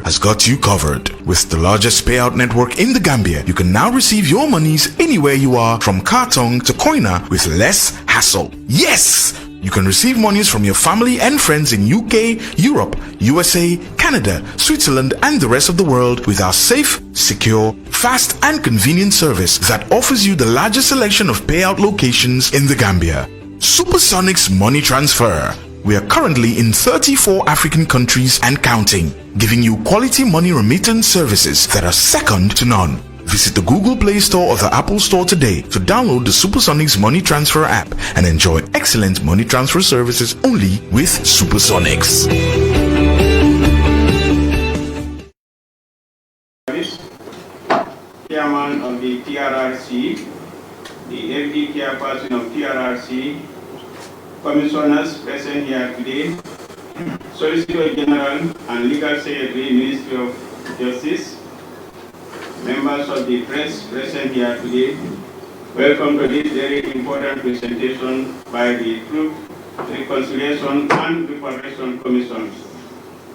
has got you covered. With the largest payout network in the Gambia, you can now receive your monies anywhere you are, from Kartong to Koina, with less hassle. Yes! You can receive monies from your family and friends in UK, Europe, USA, Canada, Switzerland, and the rest of the world with our safe, secure, fast, and convenient service that offers you the largest selection of payout locations in the Gambia. Supersonic's Money Transfer. We are currently in 34 African countries and counting, giving you quality money remittance services that are second to none. Visit the Google Play Store or the Apple Store today to download the Supersonics Money Transfer app and enjoy excellent money transfer services only with Supersonics. Chairman of the Trrc, the FD chairperson of Trrc, commissioners present here today, Solicitor General and Legal Secretary, Ministry of Justice, members of the press present here today, welcome to this very important presentation by the Truth, Reconciliation and Reparation Commissions.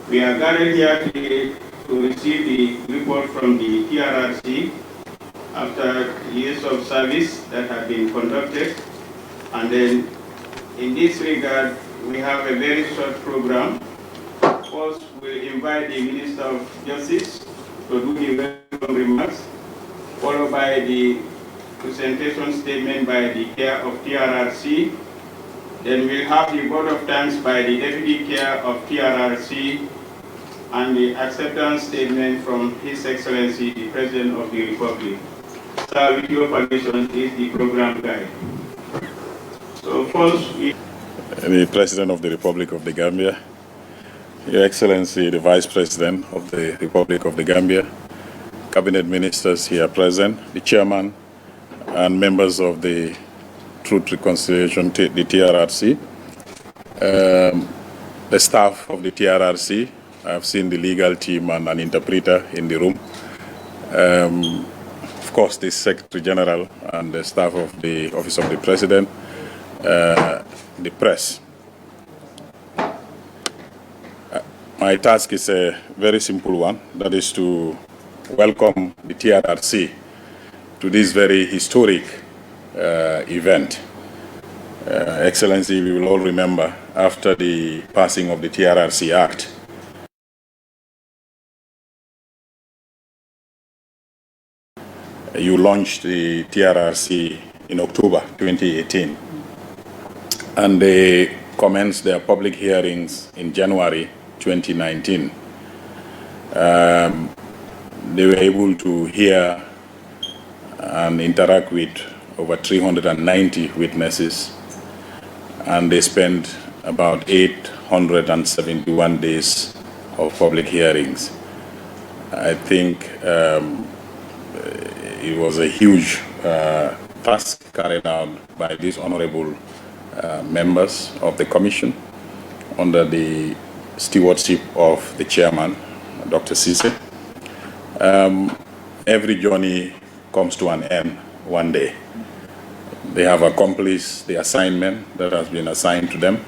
We are gathered here today to receive the report from the Trrc after years of service that have been conducted. And then in this regard, we have a very short program. First, we invite the Minister of Justice to do the welcome remarks, followed by the presentation statement by the chair of Trrc. Then we'll have the vote of thanks by the deputy chair of Trrc and the acceptance statement from His Excellency, the President of the Republic. Sir, with your permission, is the program guide. So first, the President of the Republic of the Gambia, Your Excellency, the Vice President of the Republic of the Gambia, Cabinet Ministers here present, the Chairman and members of the Truth Reconciliation, the Trrc, the staff of the Trrc. I've seen the legal team and an interpreter in the room. Of course, the Secretary General and the staff of the Office of the President, the press. My task is a very simple one, that is to welcome the Trrc to this very historic event. Excellency, we will all remember, after the passing of the Trrc Act, you launched the Trrc in October 2018, and they commenced their public hearings in January 2019. They were able to hear and interact with over 390 witnesses, and they spent about 871 days of public hearings. I think it was a huge task carried out by these honorable members of the Commission under the stewardship of the Chairman, Dr. Cisse. Every journey comes to an end one day. They have accomplished the assignment that has been assigned to them,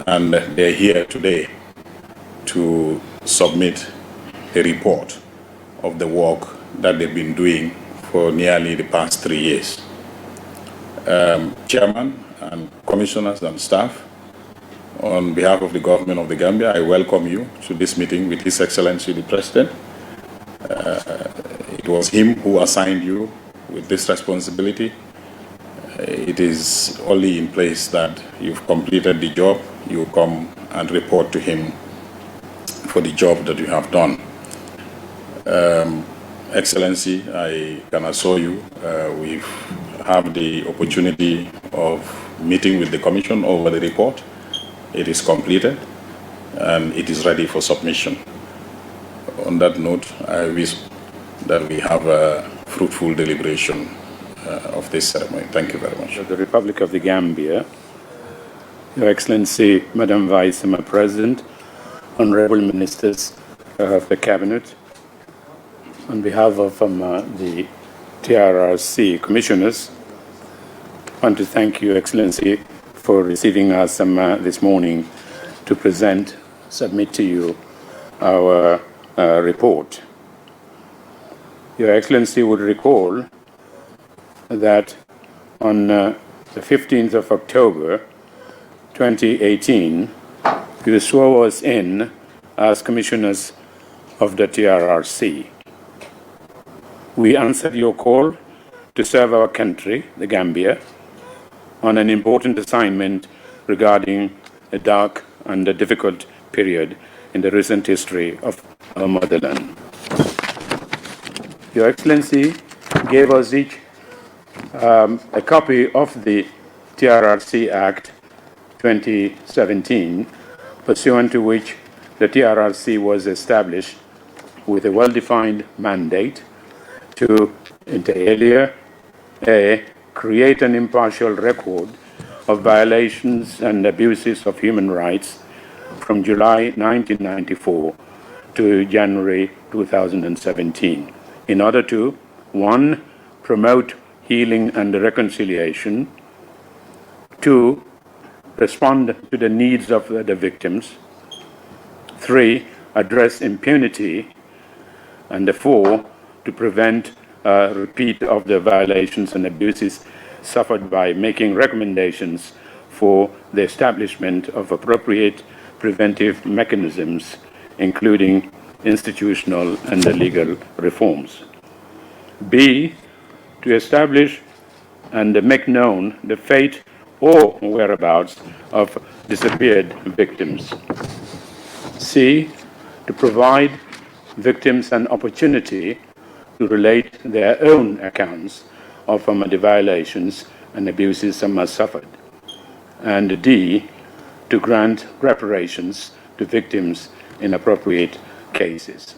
and they're here today to submit a report of the work that they've been doing for nearly the past 3 years. Chairman and commissioners and staff, on behalf of the government of the Gambia, I welcome you to this meeting with His Excellency the President. It was him who assigned you with this responsibility. It is only in place that you've completed the job, you come and report to him for the job that you have done. Excellency, I can assure you, we have the opportunity of meeting with the Commission over the report. It is completed and it is ready for submission. On that note, I wish that we have a fruitful deliberation of this ceremony. Thank you very much. The Republic of the Gambia, Your Excellency, Madam Vice President, Honorable Ministers of the Cabinet, on behalf of the Trrc Commissioners, I want to thank you, Excellency, for receiving us this morning to submit to you our report. Your Excellency would recall that on the 15th of October 2018, you swore us in as commissioners of the TRRC. We answered your call to serve our country, the Gambia, on an important assignment regarding a dark and a difficult period in the recent history of our motherland. Your Excellency gave us each a copy of the TRRC Act 2017, pursuant to which the TRRC was established with a well-defined mandate to, inter alia, A, create an impartial record of violations and abuses of human rights from July 1994 to January 2017, in order to, 1, promote healing and reconciliation, 2, respond to the needs of the victims, 3, address impunity, and 4, to prevent a repeat of the violations and abuses suffered by making recommendations for the establishment of appropriate preventive mechanisms, including institutional and legal reforms. B, to establish and make known the fate or whereabouts of disappeared victims. C, to provide victims an opportunity to relate their own accounts of the violations and abuses suffered. And D, to grant reparations to victims in appropriate cases.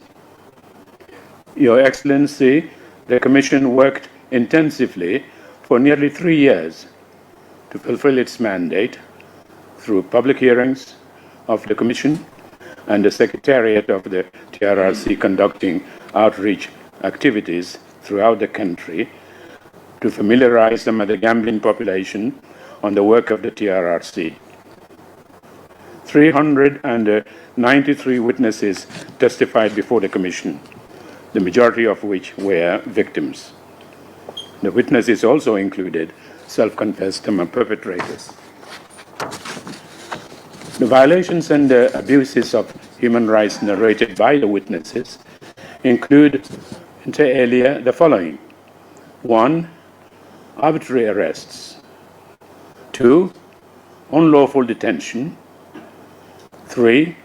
Your Excellency, the Commission worked intensively for nearly 3 years to fulfill its mandate through public hearings of the Commission and the Secretariat of the TRRC conducting outreach activities throughout the country to familiarize the Gambian population on the work of the TRRC. 393 witnesses testified before the Commission, the majority of which were victims. The witnesses also included self-confessed perpetrators. The violations and abuses of human rights narrated by the witnesses include, inter alia, the following: 1, arbitrary arrests; 2, unlawful detention; 3,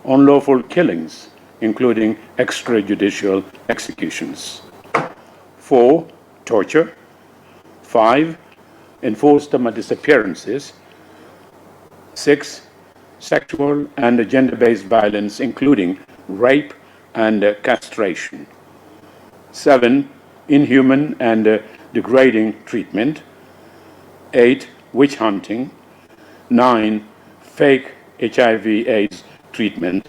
unlawful killings, including extrajudicial executions; 4, torture; 5, enforced disappearances; 6, sexual and gender-based violence, including rape and castration; 7, inhuman and degrading treatment; 8, witch hunting; 9, fake HIV/AIDS treatment;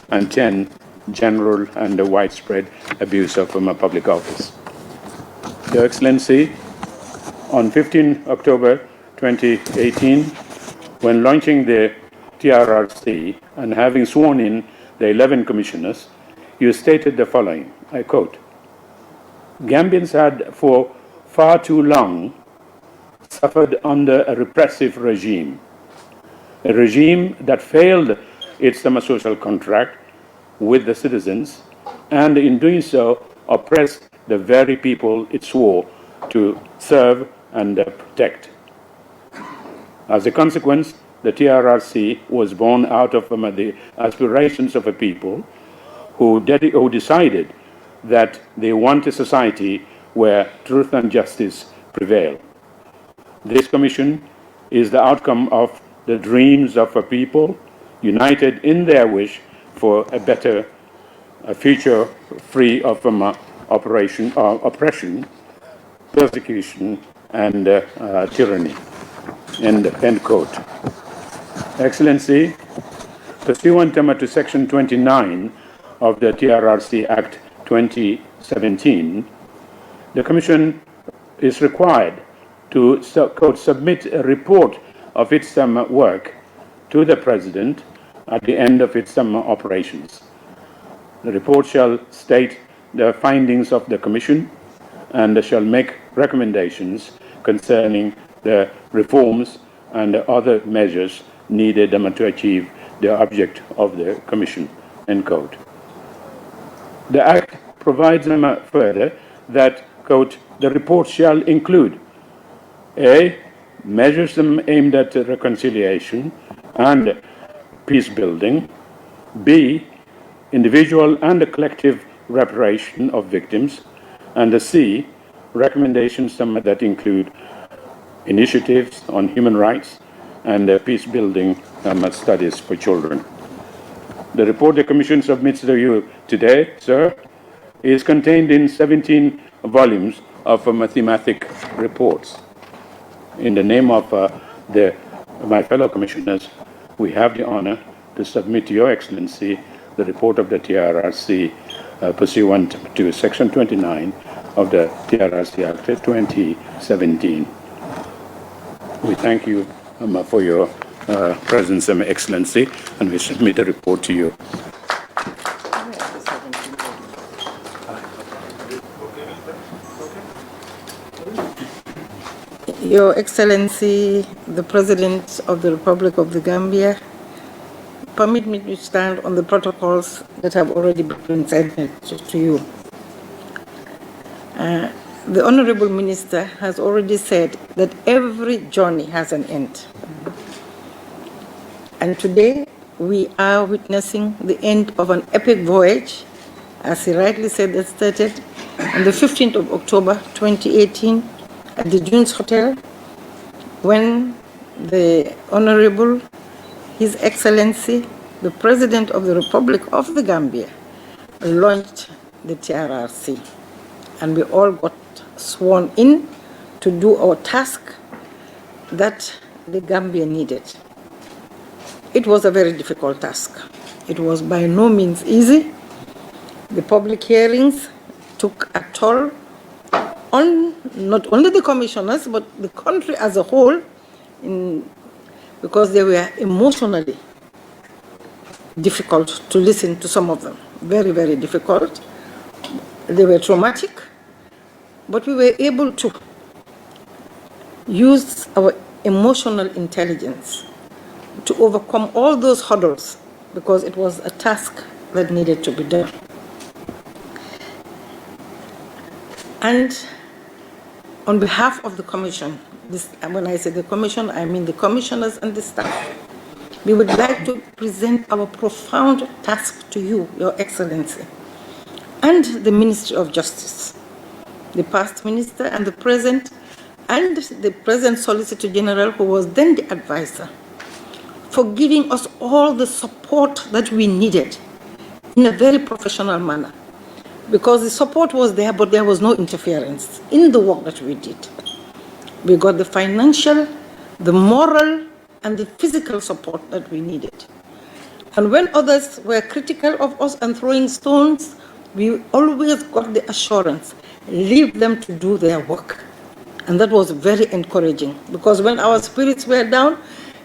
and 10, general and widespread abuse of public office. Your Excellency, on 15 October 2018, when launching the TRRC and having sworn in the 11 commissioners, you stated the following, I quote, "Gambians had for far too long suffered under a repressive regime, a regime that failed its social contract with the citizens, and in doing so oppressed the very people it swore to serve and protect. As a consequence, the TRRC was born out of the aspirations of a people who decided that they want a society where truth and justice prevail. This commission is the outcome of the dreams of a people united in their wish for a better future free of oppression, persecution, and tyranny." End quote. Excellency, pursuant to Section 29 of the TRRC Act 2017, the Commission is required to, quote, submit a report of its work to the President at the end of its operations. The report shall state the findings of the Commission and shall make recommendations concerning the reforms and other measures needed to achieve the object of the Commission, end quote. The Act provides further that, quote, the report shall include A, measures aimed at reconciliation and peace building, B, individual and collective reparation of victims, and C, recommendations that include initiatives on human rights and peace building studies for children. The report the Commission submits to you today, sir, is contained in 17 volumes of thematic reports. In the name of my fellow commissioners, we have the honor to submit to Your Excellency the report of the TRRC pursuant to Section 29 of the TRRC Act 2017. We thank you for your presence, Excellency, and we submit the report to you. Your Excellency, the President of the Republic of the Gambia, permit me to stand on the protocols that have already been presented to you. The Honorable Minister has already said that every journey has an end. And today, we are witnessing the end of an epic voyage, as he rightly said, that started on the 15th of October 2018 at the Dunes Hotel, when the Honorable, His Excellency, the President of the Republic of the Gambia, launched the TRRC. And we all got sworn in to do our task that the Gambia needed. It was a very difficult task. It was by no means easy. The public hearings took a toll on not only the commissioners, but the country as a whole, because they were emotionally difficult to listen to, some of them. Very, very difficult. They were traumatic, but we were able to use our emotional intelligence to overcome all those hurdles, because it was a task that needed to be done. And on behalf of the Commission, when I say the Commission, I mean the commissioners and the staff, we would like to present our profound task to you, Your Excellency, and the Ministry of Justice, the past minister and the present Solicitor General, who was then the advisor, for giving us all the support that we needed in a very professional manner. Because the support was there, but there was no interference in the work that we did. We got the financial, the moral, and the physical support that we needed. And when others were critical of us and throwing stones, we always got the assurance, leave them to do their work. And that was very encouraging, because when our spirits were down,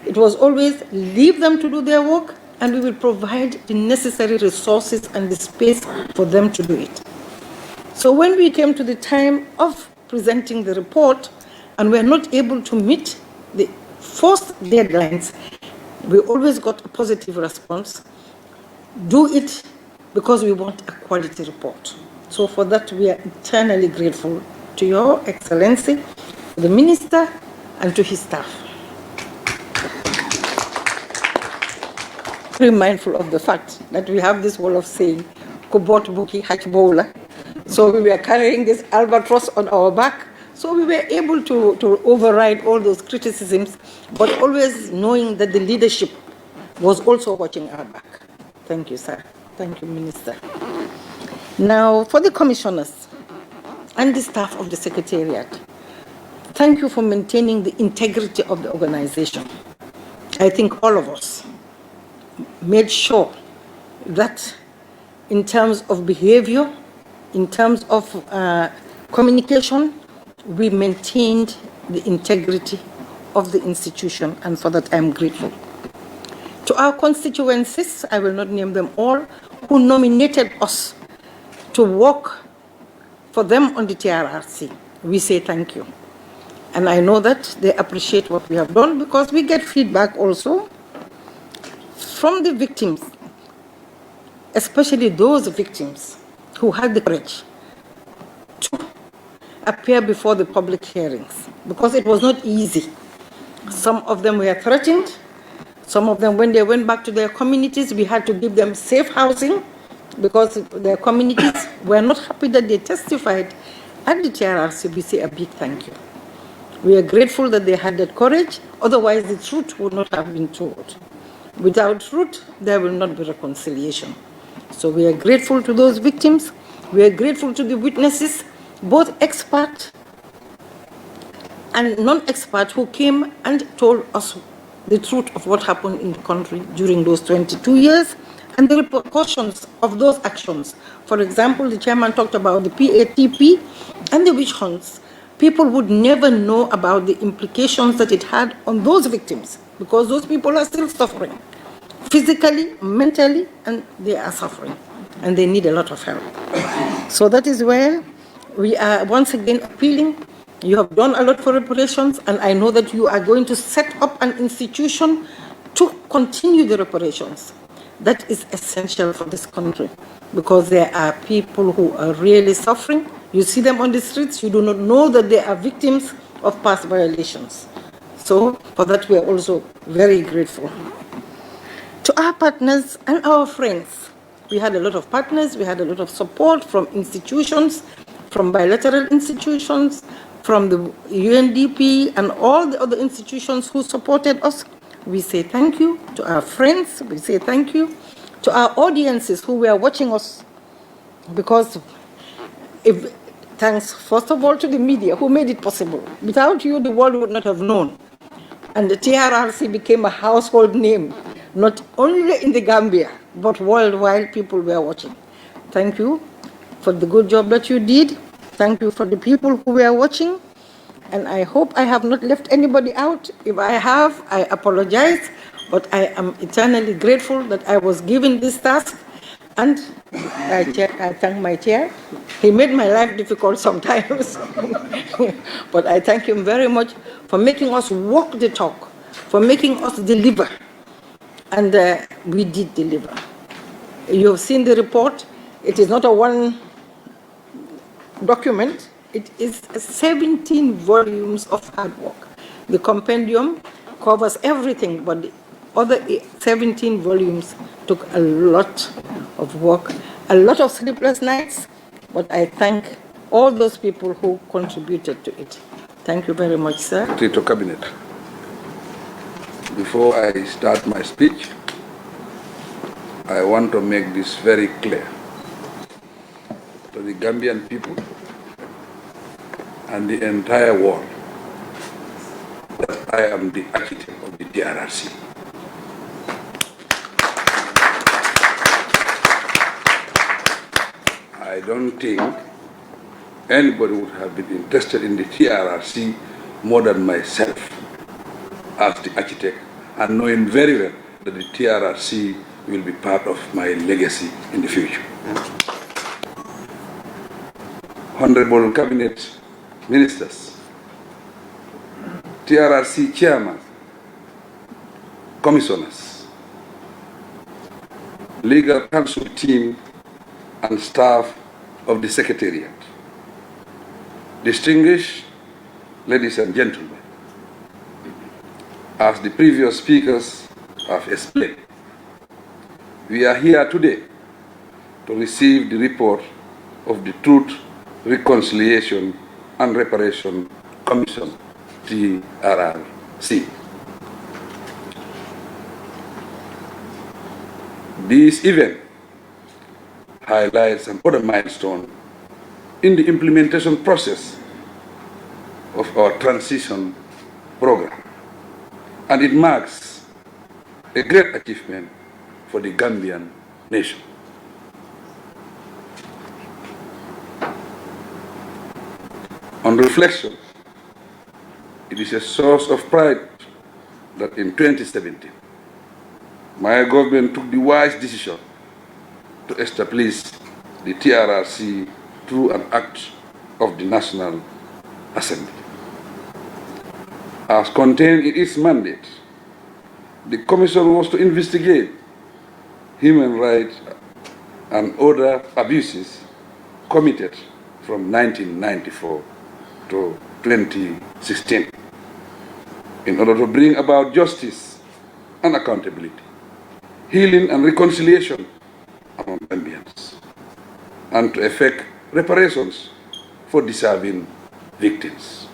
it was always leave them to do their work, and we will provide the necessary resources and the space for them to do it. So when we came to the time of presenting the report, and we are not able to meet the forced deadlines, we always got a positive response. Do it because we want a quality report. So for that, we are eternally grateful to Your Excellency, to the Minister, and to his staff. Very mindful of the fact that we have this wall of saying, Kubot Buki Hachbola. So we were carrying this albatross on our back. So we were able to override all those criticisms, but always knowing that the leadership was also watching our back. Thank you, sir. Thank you, Minister. Now, for the commissioners and the staff of the Secretariat, thank you for maintaining the integrity of the organization. I think all of us made sure that in terms of behavior, in terms of communication, we maintained the integrity of the institution, and for that I'm grateful. To our constituencies, I will not name them all, who nominated us to work for them on the TRRC, we say thank you. And I know that they appreciate what we have done because we get feedback also from the victims, especially those victims who had the courage to appear before the public hearings, because it was not easy. Some of them were threatened. Some of them, when they went back to their communities, we had to give them safe housing because their communities were not happy that they testified at the TRRC. We say a big thank you. We are grateful that they had that courage, otherwise the truth would not have been told. Without truth, there will not be reconciliation. So we are grateful to those victims. We are grateful to the witnesses, both expert and non-expert, who came and told us the truth of what happened in the country during those 22 years and the repercussions of those actions. For example, the chairman talked about the PATP and the witch hunts. People would never know about the implications that it had on those victims because those people are still suffering, physically, mentally, and they are suffering, and they need a lot of help. So that is where we are once again appealing. You have done a lot for reparations, and I know that you are going to set up an institution to continue the reparations. That is essential for this country because there are people who are really suffering. You see them on the streets, you do not know that they are victims of past violations. So for that, we are also very grateful. To our partners and our friends, we had a lot of partners, we had a lot of support from institutions, from bilateral institutions, from the UNDP and all the other institutions who supported us. We say thank you. To our friends, we say thank you. To our audiences who were watching us, because thanks first of all to the media who made it possible. Without you, the world would not have known. And the TRRC became a household name, not only in the Gambia, but worldwide. People were watching. Thank you for the good job that you did. Thank you for the people who were watching. And I hope I have not left anybody out. If I have, I apologize. But I am eternally grateful that I was given this task. And I thank my chair. He made my life difficult sometimes. But I thank him very much for making us walk the talk, for making us deliver. And we did deliver. You have seen the report. It is not a one document. It is 17 volumes of hard work. The compendium covers everything, but the other 17 volumes took a lot of work, a lot of sleepless nights, but I thank all those people who contributed to it. Thank you very much, sir. Trrc Cabinet. Before I start my speech, I want to make this very clear to the Gambian people and the entire world that I am the architect of the TRRC. I don't think anybody would have been interested in the TRRC more than myself as the architect, and knowing very well that the TRRC will be part of my legacy in the future. Honorable Cabinet Ministers, TRRC Chairman, Commissioners, Legal Council team and staff of the Secretariat, distinguished ladies and gentlemen, as the previous speakers have explained, we are here today to receive the report of the Truth, Reconciliation and Reparation Commission, TRRC. This event highlights another milestone in the implementation process of our transition program, and it marks a great achievement for the Gambian nation. On reflection, it is a source of pride that in 2017, my government took the wise decision to establish the TRRC through an act of the National Assembly. As contained in its mandate, the Commission was to investigate human rights and other abuses committed from 1994 to 2016 in order to bring about justice and accountability, healing and reconciliation among Gambians, and to effect reparations for deserving victims.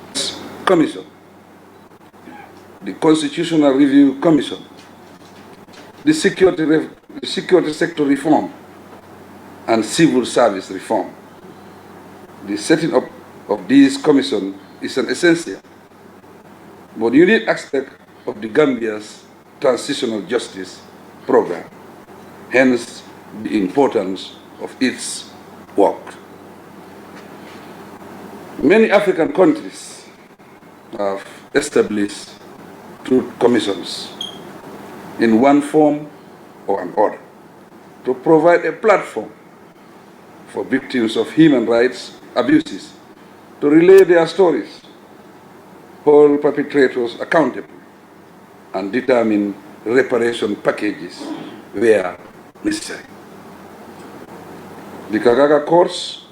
Commission, the Constitutional Review Commission, the security sector reform and civil service reform. The setting up of this commission is an essential but unique aspect of the Gambia's transitional justice program, hence the importance of its work. Many African countries have established truth commissions in one form or another to provide a platform for victims of human rights abuses to relay their stories, hold perpetrators accountable, and determine reparation packages where necessary. The Kagaga course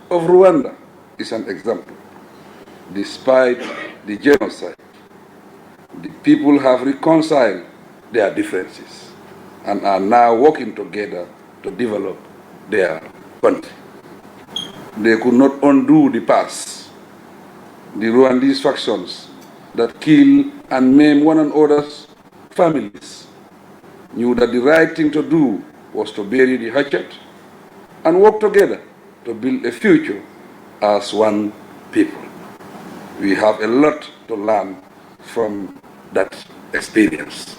of Rwanda is an example. Despite the genocide, the people have reconciled their differences and are now working together to develop their country. They could not undo the past. The Rwandese factions that kill and maim one another's families knew that the right thing to do was to bury the hatchet and work together to build a future as one people. We have a lot to learn from that experience.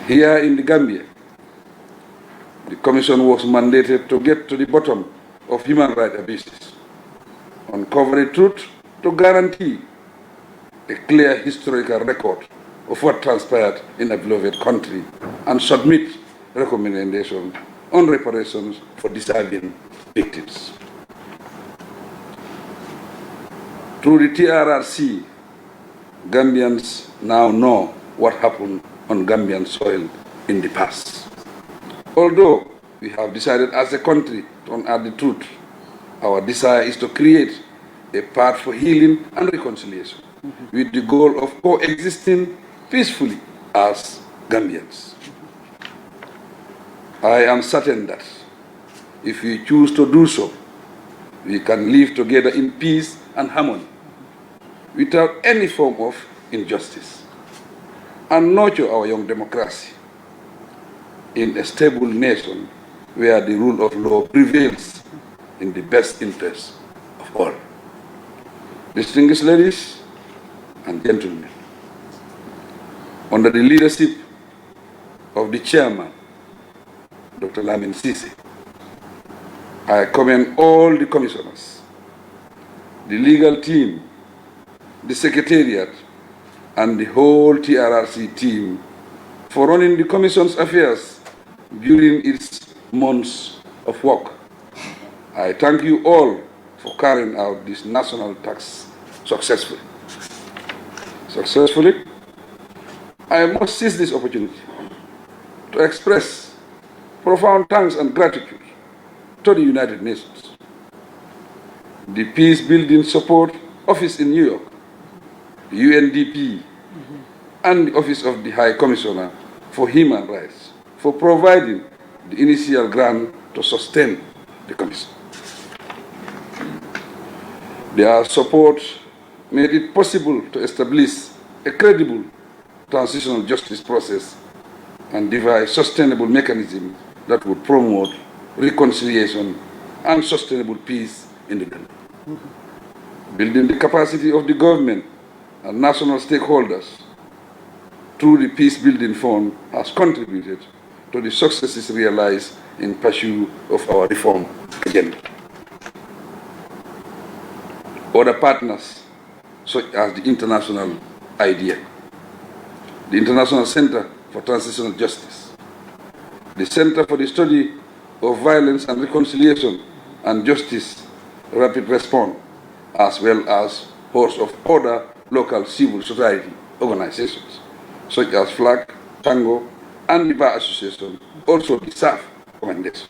Here in the Gambia, the Commission was mandated to get to the bottom of human rights abuses, uncover the truth to guarantee a clear historical record of what transpired in a beloved country, and submit recommendations on reparations for deserving victims. Through the TRRC, Gambians now know what happened on Gambian soil in the past. Although we have decided as a country to unearth the truth, our desire is to create a path for healing and reconciliation with the goal of coexisting peacefully as Gambians. I am certain that if we choose to do so, we can live together in peace and harmony without any form of injustice, and nurture our young democracy in a stable nation where the rule of law prevails in the best interest of all. Distinguished ladies and gentlemen, under the leadership of the chairman, Dr. Lamin Sisi, I commend all the commissioners, the legal team, the secretariat, and the whole TRRC team for running the Commission's affairs during its months of work. I thank you all for carrying out this national task successfully. I must seize this opportunity to express profound thanks and gratitude to the United Nations, the Peace Building Support Office in New York, the UNDP, and the Office of the High Commissioner for Human Rights for providing the initial grant to sustain the Commission. Their support made it possible to establish a credible transitional justice process and devise sustainable mechanisms that would promote reconciliation and sustainable peace in the country. Building the capacity of the government and national stakeholders through the Peace Building Fund has contributed to the successes realized in pursuit of our reform agenda. Other partners, such as the international IDEA, the International Center for Transitional Justice, the Center for the Study of Violence and Reconciliation and Justice Rapid Response, as well as hosts of other local civil society organizations, such as FLAG, Tango, and the Bar Association, also deserve commendation.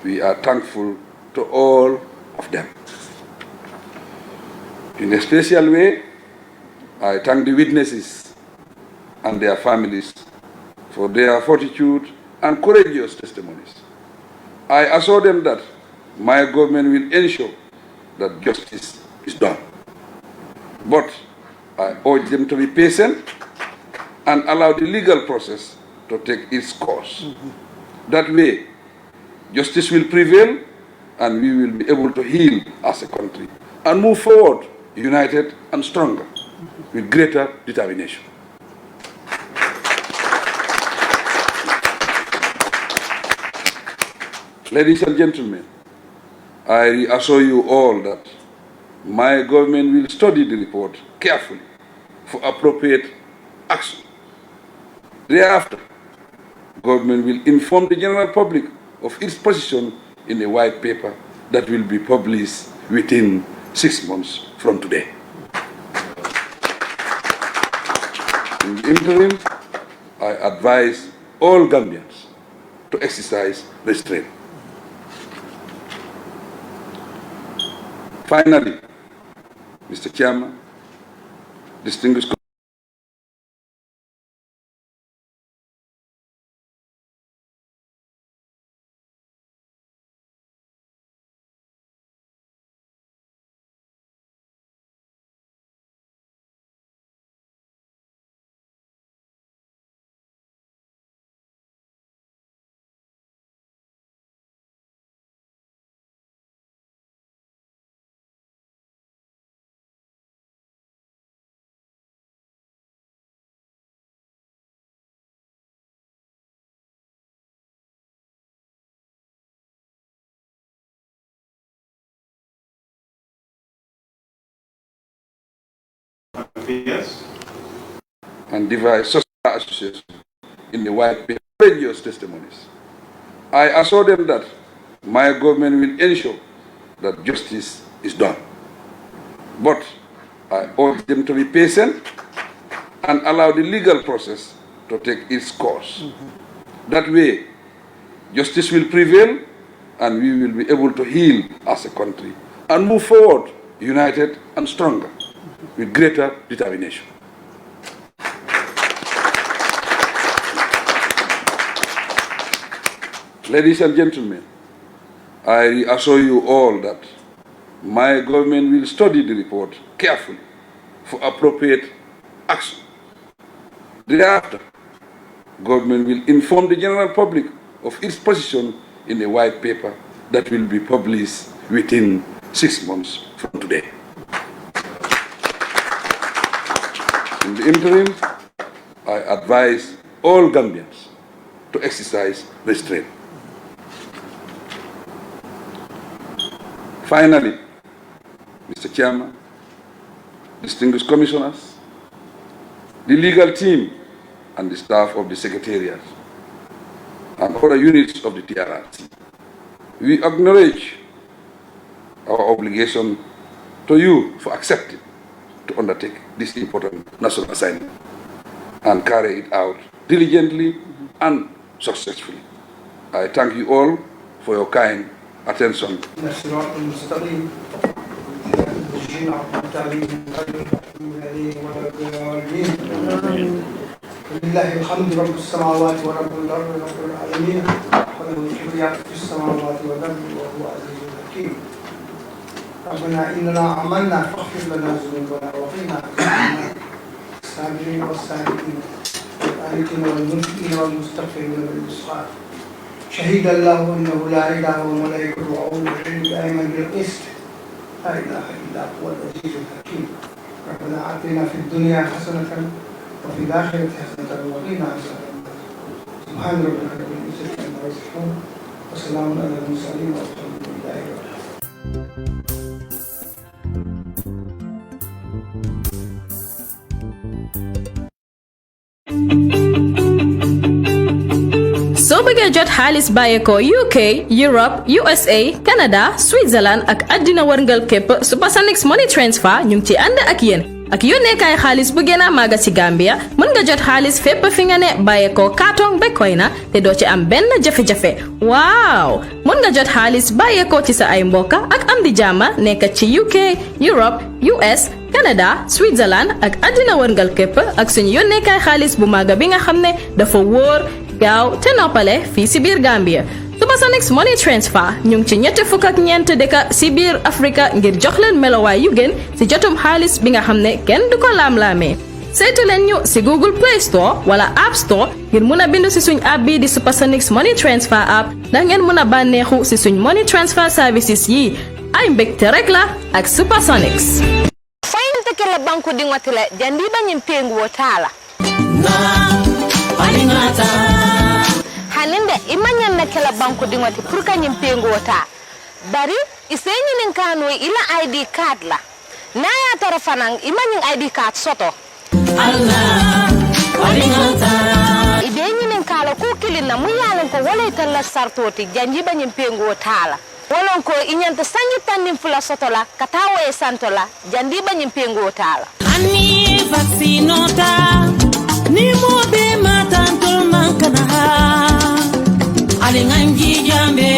We are thankful to all of them. In a special way, I thank the witnesses and their families for their fortitude and courageous testimonies. I assure them that my government will ensure that justice is done. But I urge them to be patient and allow the legal process to take its course. That way, justice will prevail and we will be able to heal as a country and move forward united and stronger with greater determination. Ladies and gentlemen, I reassure you all that my government will study the report carefully for appropriate action. Thereafter, government will inform the general public of its position in a white paper that will be published within 6 months from today. In the interim, I advise all Gambians to exercise restraint. Finally, Mr. Chairman, distinguished Affairs and devise social association in the white paper courageous testimonies. I assure them that my government will ensure that justice is done. But I urge them to be patient and allow the legal process to take its course. That way, justice will prevail and we will be able to heal as a country and move forward united and stronger with greater determination. Ladies and gentlemen, I reassure you all that my government will study the report carefully for appropriate action. Thereafter, government will inform the general public of its position in a white paper that will be published within 6 months from today. In the interim, I advise all Gambians to exercise restraint. Finally, Mr. Chairman, distinguished commissioners, the legal team and the staff of the Secretariat and other units of the TRC, we acknowledge our obligation to you for accepting to undertake this important national assignment and carry it out diligently and successfully. I thank you all for your kind attention. لله الحمد رب السماوات ورب الأرض ورب العالمين وله الكبرياء في السماوات والأرض وهو عزيز حكيم. ربنا إننا آمنا فاغفر لنا ذنوبنا وقنا عذاب الصابرين والصادقين والقانتين والمنفقين والمستغفرين بالإسحاق. شهد الله أنه لا إله إلا هو الملائكة وأولو العلم دائما بالقسط لا إله إلا هو العزيز الحكيم. ربنا آتنا في الدنيا حسنة وفي الآخرة حسنة وقنا عذاب النار. سبحان ربك رب العزة عما يصفون وسلام على المرسلين والحمد لله رب العالمين. xaalis bàyyeekoo UK Europe USA Canada Switzerland ak àddina wërngal képp Supersonics Money Transfer ñu ngi ci ànd ak yéen ak yónneekaay xaalis bu gën a màgg ci Gambia mën nga jot xaalis fépp fi nga ne bàyyeekoo kaatong ba Koyna te doo ci am benn jafe-jafe waaw mën nga jot xaalis bàyyeekoo ci sa ay mbokk ak am di jàmma nekk ci UK Europe US Canada Switzerland ak àddina wërngal képp ak suñu yónneekaay xaalis bu màgg bi nga xam ne dafa wóor gaaw te noppale fii ci biir Gambia Supersonics Money Transfer ñu ngi ci ñetti fukk ak ñeent dëkk ci biir Afrika ngir jox leen melowaay yu gën ci jotum xaalis bi nga xam ne kenn du ko laam-laamee saytu leen ñu ci Google Play Store wala App Store ngir mun a bindu ci suñ app bii di Supersonics Money Transfer app ndax ngeen mun a bànneexu ci suñ money transfer services yi ay mbégte rek la ak Supersonics. Fayinte ke la banku di ngotile jandi ba nyim pengu wotala haninde imanyan na ke la banku di ngoti pour ka nyim pengu wota bari isenyi nin kanu ila ID card la na ya tara fanang imanyin ID card soto ibenyi nin kala ku kilin na muyalan ko wala talla sartoti janji ba nyim pengu wotala wolon ko inyanta sangi tannin fula sotola katawo e santola jandi ba nyimpengo tala ani vaccinota ni mo be matantol mankana ha ali ngangi jambe